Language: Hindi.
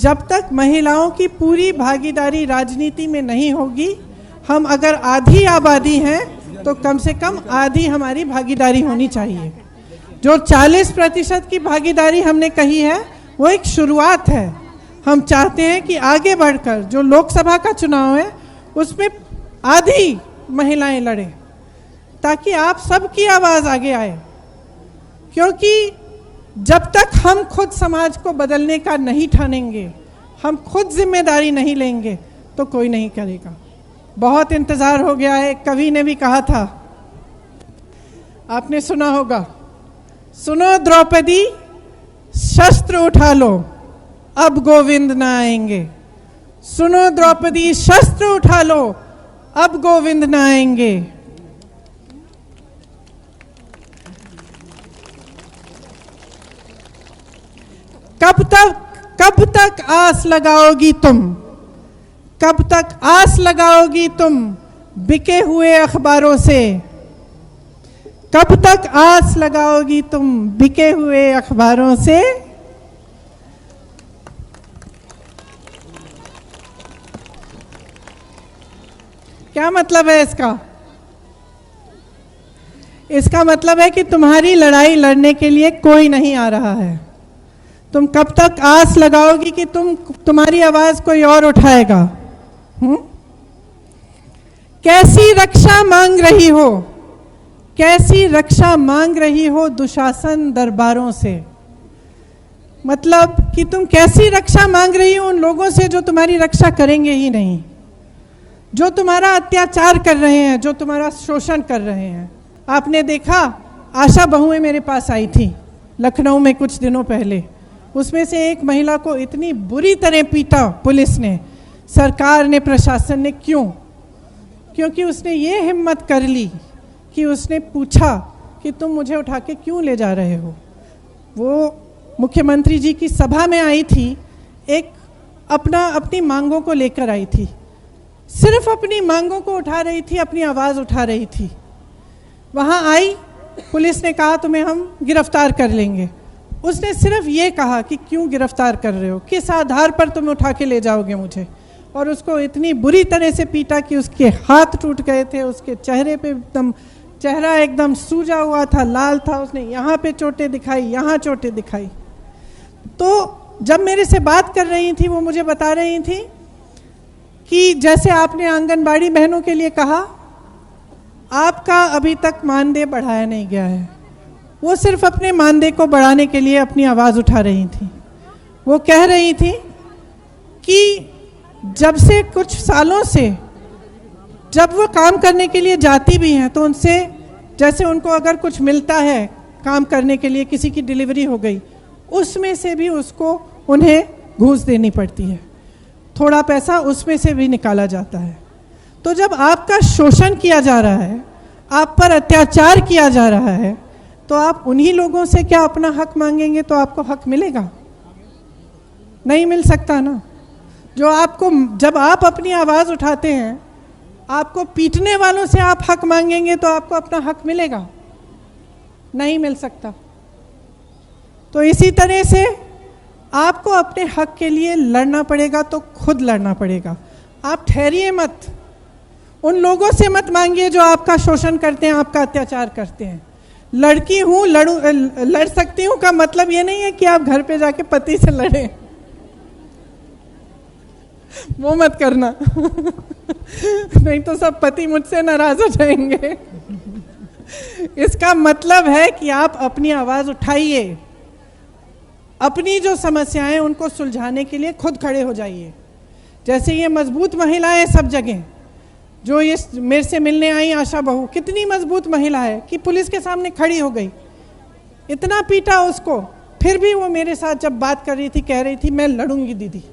जब तक महिलाओं की पूरी भागीदारी राजनीति में नहीं होगी, हम अगर आधी आबादी हैं तो कम से कम आधी हमारी भागीदारी होनी चाहिए। जो 40% की भागीदारी हमने कही है वो एक शुरुआत है। हम चाहते हैं कि आगे बढ़कर जो लोकसभा का चुनाव है उसमें आधी महिलाएं लड़ें, ताकि आप सबकी आवाज़ आगे आए। क्योंकि जब तक हम खुद समाज को बदलने का नहीं ठानेंगे, हम खुद जिम्मेदारी नहीं लेंगे, तो कोई नहीं करेगा। बहुत इंतज़ार हो गया है। कवि ने भी कहा था, आपने सुना होगा, सुनो द्रौपदी शस्त्र उठा लो, अब गोविंद न आएंगे। सुनो द्रौपदी शस्त्र उठा लो, अब गोविंद न आएंगे। कब तक आस लगाओगी तुम, कब तक आस लगाओगी तुम बिके हुए अखबारों से, कब तक आस लगाओगी तुम बिके हुए अखबारों से। क्या मतलब है इसका? इसका मतलब है कि तुम्हारी लड़ाई लड़ने के लिए कोई नहीं आ रहा है। तुम कब तक आस लगाओगी कि तुम्हारी आवाज कोई और उठाएगा? कैसी रक्षा मांग रही हो, कैसी रक्षा मांग रही हो दुशासन दरबारों से। मतलब कि तुम कैसी रक्षा मांग रही हो उन लोगों से जो तुम्हारी रक्षा करेंगे ही नहीं, जो तुम्हारा अत्याचार कर रहे हैं, जो तुम्हारा शोषण कर रहे हैं। आपने देखा, आशा बहुएं मेरे पास आई थी लखनऊ में कुछ दिनों पहले। उसमें से एक महिला को इतनी बुरी तरह पीटा पुलिस ने, सरकार ने, प्रशासन ने। क्यों? क्योंकि उसने ये हिम्मत कर ली कि उसने पूछा कि तुम मुझे उठा के क्यों ले जा रहे हो। वो मुख्यमंत्री जी की सभा में आई थी, एक अपनी मांगों को लेकर आई थी, सिर्फ अपनी मांगों को उठा रही थी, अपनी आवाज़ उठा रही थी। वहाँ आई, पुलिस ने कहा तुम्हें हम गिरफ्तार कर लेंगे। उसने सिर्फ ये कहा कि क्यों गिरफ्तार कर रहे हो, किस आधार पर तुम उठा के ले जाओगे मुझे। और उसको इतनी बुरी तरह से पीटा कि उसके हाथ टूट गए थे, उसके चेहरे पे चेहरा एकदम सूजा हुआ था, लाल था। उसने यहाँ पे चोटें दिखाई, यहाँ चोटें दिखाई। तो जब मेरे से बात कर रही थी, वो मुझे बता रही थी कि जैसे आपने आंगनबाड़ी बहनों के लिए कहा, आपका अभी तक मानदेय बढ़ाया नहीं गया है। वो सिर्फ अपने मानदेय को बढ़ाने के लिए अपनी आवाज़ उठा रही थी। वो कह रही थी कि जब से कुछ सालों से जब वो काम करने के लिए जाती भी हैं तो उनसे, जैसे उनको अगर कुछ मिलता है काम करने के लिए, किसी की डिलीवरी हो गई, उसमें से भी उसको उन्हें घूस देनी पड़ती है, थोड़ा पैसा उसमें से भी निकाला जाता है। तो जब आपका शोषण किया जा रहा है, आप पर अत्याचार किया जा रहा है, तो आप उन्हीं लोगों से क्या अपना हक मांगेंगे तो आपको हक मिलेगा? नहीं मिल सकता ना। जो आपको, जब आप अपनी आवाज़ उठाते हैं, आपको पीटने वालों से आप हक मांगेंगे तो आपको अपना हक मिलेगा? नहीं मिल सकता। तो इसी तरह से आपको अपने हक के लिए लड़ना पड़ेगा, तो खुद लड़ना पड़ेगा। आप ठहरिए मत, उन लोगों से मत मांगिए जो आपका शोषण करते हैं, आपका अत्याचार करते हैं। लड़की हूँ, लड़ सकती हूँ का मतलब ये नहीं है कि आप घर पे जाके पति से लड़ें। वो मत करना नहीं तो सब पति मुझसे नाराज हो जाएंगे। इसका मतलब है कि आप अपनी आवाज़ उठाइए, अपनी जो समस्याएं उनको सुलझाने के लिए खुद खड़े हो जाइए। जैसे ये मजबूत महिलाएं सब जगह, जो ये मेरे से मिलने आई आशा बहू, कितनी मजबूत महिला है कि पुलिस के सामने खड़ी हो गई। इतना पीटा उसको, फिर भी वो मेरे साथ जब बात कर रही थी, कह रही थी मैं लड़ूंगी दीदी।